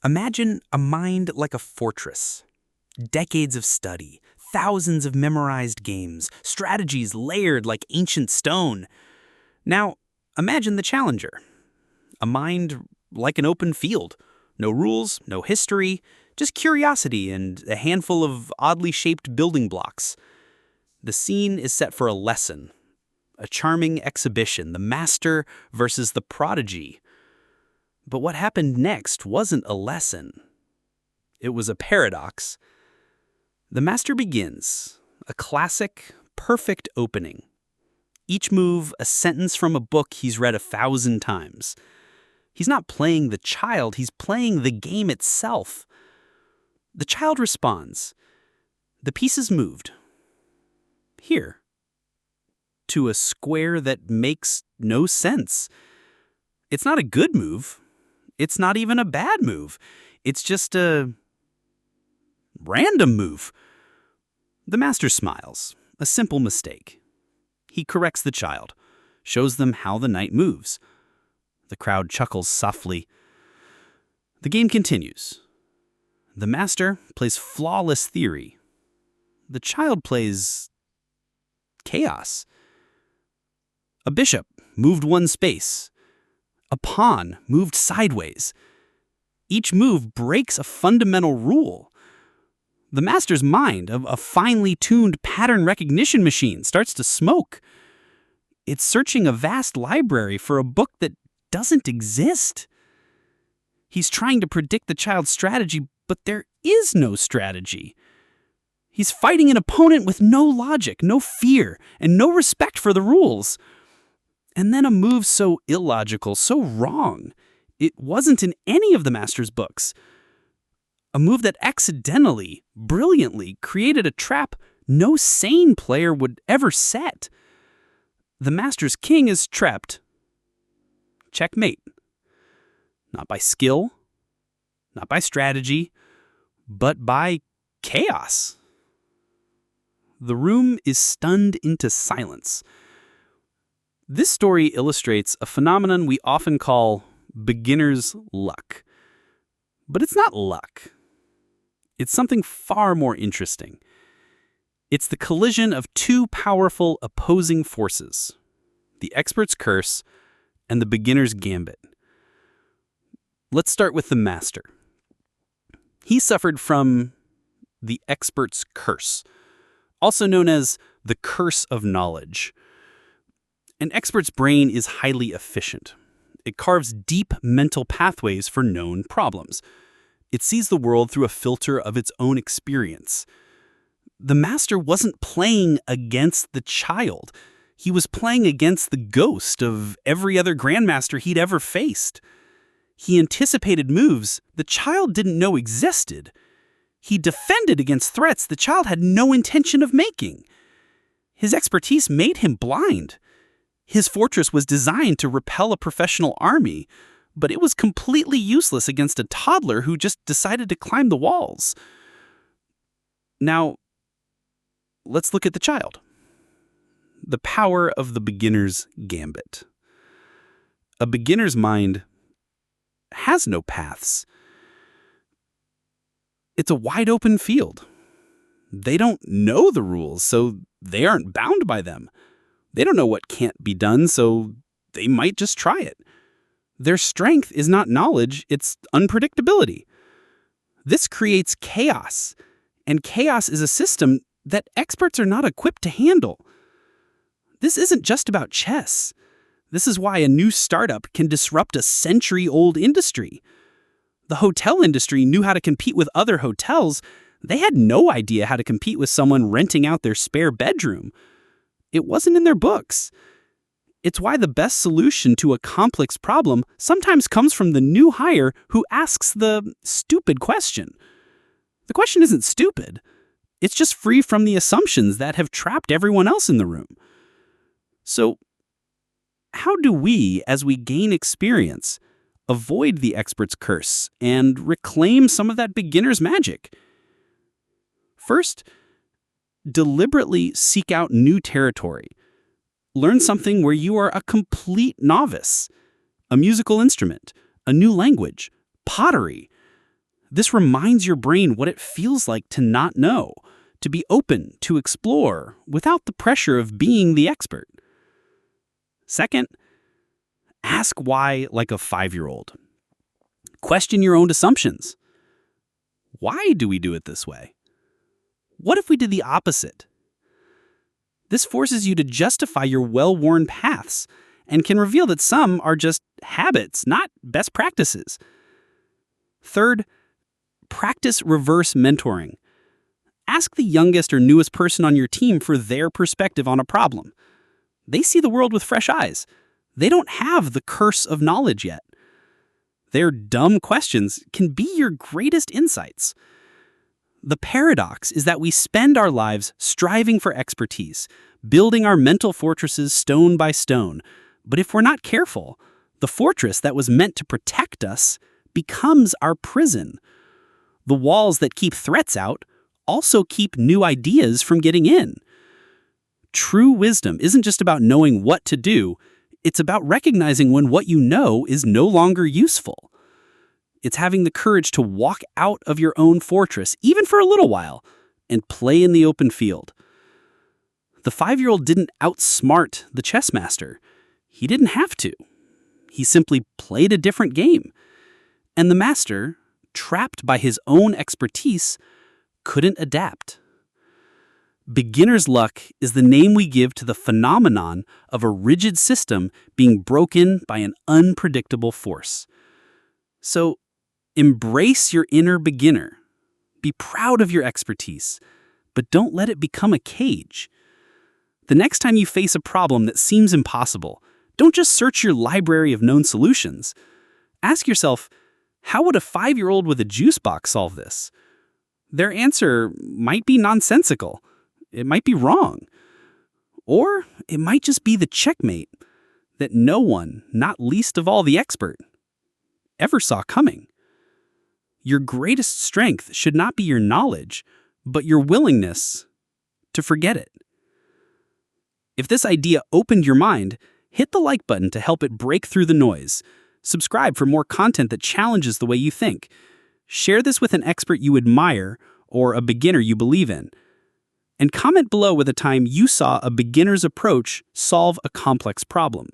Imagine a mind like a fortress. Decades of study, thousands of memorized games, strategies layered like ancient stone. Now, imagine the challenger. A mind like an open field. No rules, no history, just curiosity and a handful of oddly shaped building blocks. The scene is set for a lesson, a charming exhibition, the master versus the prodigy. But what happened next wasn't a lesson. It was a paradox. The master begins, a classic, perfect opening. Each move a sentence from a book he's read 1,000 times. He's not playing the child, he's playing the game itself. The child responds. The pieces moved. Here. To a square that makes no sense. It's not a good move. It's not even a bad move. It's just a random move. The master smiles. A simple mistake. He corrects the child, shows them how the knight moves. The crowd chuckles softly. The game continues. The master plays flawless theory. The child plays chaos. A bishop moved one space. A pawn moved sideways. Each move breaks a fundamental rule. The master's mind, a finely tuned pattern recognition machine, starts to smoke. It's searching a vast library for a book that doesn't exist. He's trying to predict the child's strategy, but there is no strategy. He's fighting an opponent with no logic, no fear, and no respect for the rules. And then a move so illogical, so wrong, it wasn't in any of the master's books. A move that accidentally, brilliantly created a trap no sane player would ever set. The master's king is trapped. Checkmate. Not by skill, not by strategy, but by chaos. The room is stunned into silence. This story illustrates a phenomenon we often call beginner's luck. But it's not luck. It's something far more interesting. It's the collision of two powerful opposing forces, the expert's curse and the beginner's gambit. Let's start with the master. He suffered from the expert's curse, also known as the curse of knowledge. An expert's brain is highly efficient. It carves deep mental pathways for known problems. It sees the world through a filter of its own experience. The master wasn't playing against the child. He was playing against the ghost of every other grandmaster he'd ever faced. He anticipated moves the child didn't know existed. He defended against threats the child had no intention of making. His expertise made him blind. His fortress was designed to repel a professional army, but it was completely useless against a toddler who just decided to climb the walls. Now, let's look at the child. The power of the beginner's gambit. A beginner's mind has no paths. It's a wide open field. They don't know the rules, so they aren't bound by them. They don't know what can't be done, so they might just try it. Their strength is not knowledge, it's unpredictability. This creates chaos, and chaos is a system that experts are not equipped to handle. This isn't just about chess. This is why a new startup can disrupt a century-old industry. The hotel industry knew how to compete with other hotels. They had no idea how to compete with someone renting out their spare bedroom. It wasn't in their books. It's why the best solution to a complex problem sometimes comes from the new hire who asks the stupid question. The question isn't stupid. It's just free from the assumptions that have trapped everyone else in the room. So, how do we, as we gain experience, avoid the expert's curse and reclaim some of that beginner's magic? First, deliberately seek out new territory. Learn something where you are a complete novice. A musical instrument, a new language, pottery. This reminds your brain what it feels like to not know, to be open, to explore, without the pressure of being the expert. Second, ask why like a 5-year-old. Question your own assumptions. Why do we do it this way? What if we did the opposite? This forces you to justify your well-worn paths and can reveal that some are just habits, not best practices. Third, practice reverse mentoring. Ask the youngest or newest person on your team for their perspective on a problem. They see the world with fresh eyes. They don't have the curse of knowledge yet. Their dumb questions can be your greatest insights. The paradox is that we spend our lives striving for expertise, building our mental fortresses stone by stone. But if we're not careful, the fortress that was meant to protect us becomes our prison. The walls that keep threats out also keep new ideas from getting in. True wisdom isn't just about knowing what to do, it's about recognizing when what you know is no longer useful. It's having the courage to walk out of your own fortress, even for a little while, and play in the open field. The 5-year-old didn't outsmart the chess master. He didn't have to. He simply played a different game. And the master, trapped by his own expertise, couldn't adapt. Beginner's luck is the name we give to the phenomenon of a rigid system being broken by an unpredictable force. So, embrace your inner beginner. Be proud of your expertise, but don't let it become a cage. The next time you face a problem that seems impossible, don't just search your library of known solutions. Ask yourself, how would a 5-year-old with a juice box solve this? Their answer might be nonsensical. It might be wrong. Or it might just be the checkmate that no one, not least of all the expert, ever saw coming. Your greatest strength should not be your knowledge, but your willingness to forget it. If this idea opened your mind, hit the like button to help it break through the noise. Subscribe for more content that challenges the way you think. Share this with an expert you admire or a beginner you believe in. And comment below with a time you saw a beginner's approach solve a complex problem.